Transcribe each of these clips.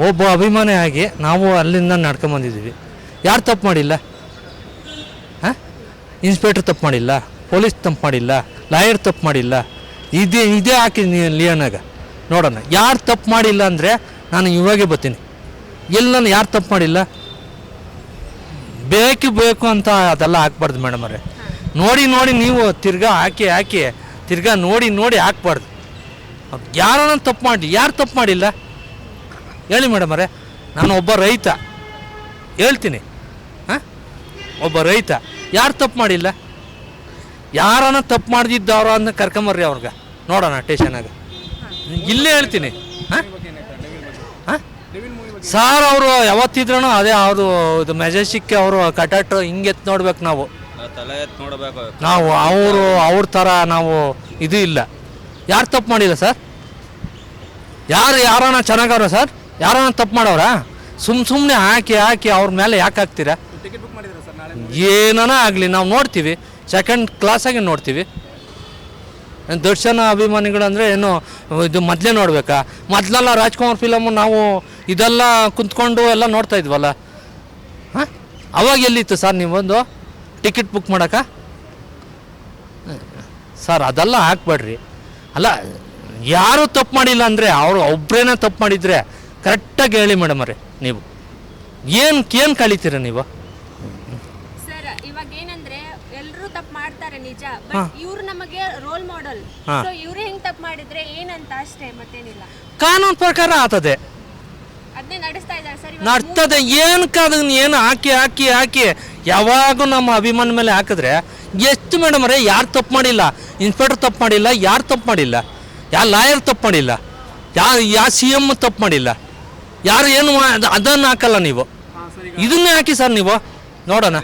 ಒಬ್ಬ ಅಭಿಮಾನಿಯಾಗಿ ನಾವು ಅಲ್ಲಿಂದ ನಡ್ಕೊಂಬಂದಿದ್ದೀವಿ. ಯಾರು ತಪ್ಪು ಮಾಡಿಲ್ಲ? ಹಾಂ, ಇನ್ಸ್ಪೆಕ್ಟ್ರ್ ತಪ್ಪು ಮಾಡಿಲ್ಲ, ಪೊಲೀಸ್ ತಪ್ಪು ಮಾಡಿಲ್ಲ, ಲಾಯರ್ ತಪ್ಪು ಮಾಡಿಲ್ಲ. ಇದೇ ಹಾಕಿ ಲಿಯೋನಾಗ ನೋಡೋಣ ಯಾರು ತಪ್ಪು ಮಾಡಿಲ್ಲ ಅಂದರೆ ನಾನು ಇವಾಗೇ ಬರ್ತೀನಿ. ನಾನು ಯಾರು ತಪ್ಪು ಮಾಡಿಲ್ಲ ಬೇಕು ಅಂತ ಅದೆಲ್ಲ ಹಾಕ್ಬಾರ್ದು ಮೇಡಮ್ ಅವರೇ. ನೋಡಿ ನೀವು ತಿರ್ಗಾ ಹಾಕಿ ತಿರ್ಗಾ ನೋಡಿ ಹಾಕ್ಬಾರ್ದು. ಯಾರನ್ನ ತಪ್ಪು ಮಾಡಿ ಯಾರು ತಪ್ಪು ಮಾಡಿಲ್ಲ ಹೇಳಿ ಮೇಡಮ್ ಅವರೇ. ನಾನು ಒಬ್ಬ ರೈತ ಹೇಳ್ತೀನಿ, ಹಾಂ, ಒಬ್ಬ ರೈತ ಯಾರು ತಪ್ಪು ಮಾಡಿಲ್ಲ? ಯಾರನ್ನ ತಪ್ಪು ಮಾಡ್ದಿದ್ದವ್ರು ಅಂತ ಕರ್ಕೊಂಬರ್ರಿ ಅವ್ರಿಗೆ ನೋಡೋಣ ಸ್ಟೇಷನಾಗ. ಇಲ್ಲೇ ಹೇಳ್ತೀನಿ. ಹಾಂ ಹಾಂ ಸಾರ್ ಅವರು ಯಾವತ್ತಿದ್ರೂ ಅದೇ ಅವರು ಇದು ಮೆಜೆಸ್ಟಿಕ್ ಅವರು ಕಟಾಟು ಹಿಂಗೆತ್ತು ನೋಡ್ಬೇಕು ನಾವು ಅವ್ರ ಥರ ನಾವು ಇದು ಇಲ್ಲ. ಯಾರು ತಪ್ಪು ಮಾಡಿಲ್ಲ ಸರ್? ಯಾರನ್ನ ಚೆನ್ನಾಗವ್ರ ಸರ್? ಯಾರನ್ನ ತಪ್ಪು ಮಾಡೋರ? ಸುಮ್ಮನೆ ಹಾಕಿ ಅವ್ರ ಮೇಲೆ ಯಾಕೆ ಹಾಕ್ತೀರಾ? ಏನನ ಆಗಲಿ ನಾವು ನೋಡ್ತೀವಿ, ಸೆಕೆಂಡ್ ಕ್ಲಾಸಾಗಿ ನೋಡ್ತೀವಿ. ದರ್ಶನ ಅಭಿಮಾನಿಗಳು ಅಂದರೆ ಏನು ಇದು ಮೊದಲೇ ನೋಡಬೇಕಾ? ಮೊದಲೆಲ್ಲ ರಾಜ್ಕುಮಾರ್ ಫಿಲಮು ನಾವು ಇದೆಲ್ಲ ಕುಂತ್ಕೊಂಡು ಎಲ್ಲ ನೋಡ್ತಾ ಇದ್ವಲ್ಲ. ಹಾಂ, ಅವಾಗ ಎಲ್ಲಿತ್ತು ಸರ್ ನೀವೊಂದು ಟಿಕೆಟ್ ಬುಕ್ ಮಾಡೋಕೆ? ಸರ್ ಅದೆಲ್ಲ ಹಾಕ್ಬೇಡ್ರಿ. ಅಲ್ಲ, ಯಾರೂ ತಪ್ಪು ಮಾಡಿಲ್ಲ ಅಂದರೆ ಅವರು ಒಬ್ಬರೇನೇ ತಪ್ಪು ಮಾಡಿದರೆ ಕರೆಕ್ಟಾಗಿ ಹೇಳಿ ಮೇಡಮ್ ಅವರೇ. ನೀವು ಏನು ಕಳೀತೀರ ನೀವು? ಸರ್ ಇವಾಗ ಏನಂದ್ರೆ ಎಲ್ಲರೂ ತಪ್ಪು ಮಾಡ್ತಾರೆ ನಿಜ, ಬಟ್ ಇವ್ರು ನಮಗೆ ರೋಲ್ ಮಾಡೆಲ್. ಸೊ ಇವ್ರು ಹೆಂಗ್ ತಪ್ಪು ಮಾಡಿದ್ರೆ ಏನಂತ ಅಷ್ಟೇ, ಮತ್ತೇನಿಲ್ಲ. ಕಾನೂನು ಪ್ರಕಾರ ಆಗ್ತದೆ, ಅದನ್ನೇ ನಡೆಸ್ತಾ ಇದ್ದಾರೆ ಸರ್. ನಡ್ತದೆ. ಅದನ್ನ ಏನು ಹಾಕಿ ಯಾವಾಗೂ ನಮ್ಮ ಅಭಿಮಾನ ಮೇಲೆ ಹಾಕಿದ್ರೆ ಎಷ್ಟು ಮೇಡಮ್ ಅವರೇ? ಯಾರು ತಪ್ಪು ಮಾಡಿಲ್ಲ? ಇನ್ಸ್ಪೆಕ್ಟರ್ ತಪ್ಪು ಮಾಡಿಲ್ಲ, ಯಾರು ತಪ್ಪು ಮಾಡಿಲ್ಲ, ಯಾವ ಲಾಯರ್ ತಪ್ಪು ಮಾಡಿಲ್ಲ, ಯಾವ CM ತಪ್ಪು ಮಾಡಿಲ್ಲ, ಯಾರು ಏನು ಅದನ್ನು ಹಾಕಲ್ಲ ನೀವು. ಇದನ್ನೇ ಹಾಕಿ ಸರ್ ನೀವು ನೋಡೋಣ.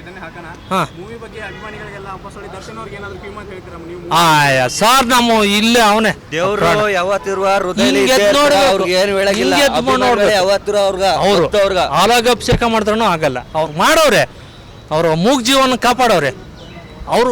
ಹಾಂ ಸರ್ ನಮ್ಮ ಇಲ್ಲೇ ಅವನೇ ದೇವರು ಯಾವತ್ತಿರುವ ಹಾಲಾಗ ಅಭಿಷೇಕ ಮಾಡಿದ್ರೂ ಆಗಲ್ಲ. ಅವ್ರು ಮಾಡೋರೆ, ಅವರು ಮೂಗ್ ಜೀವನ ಕಾಪಾಡೋರೆ. ಅವರು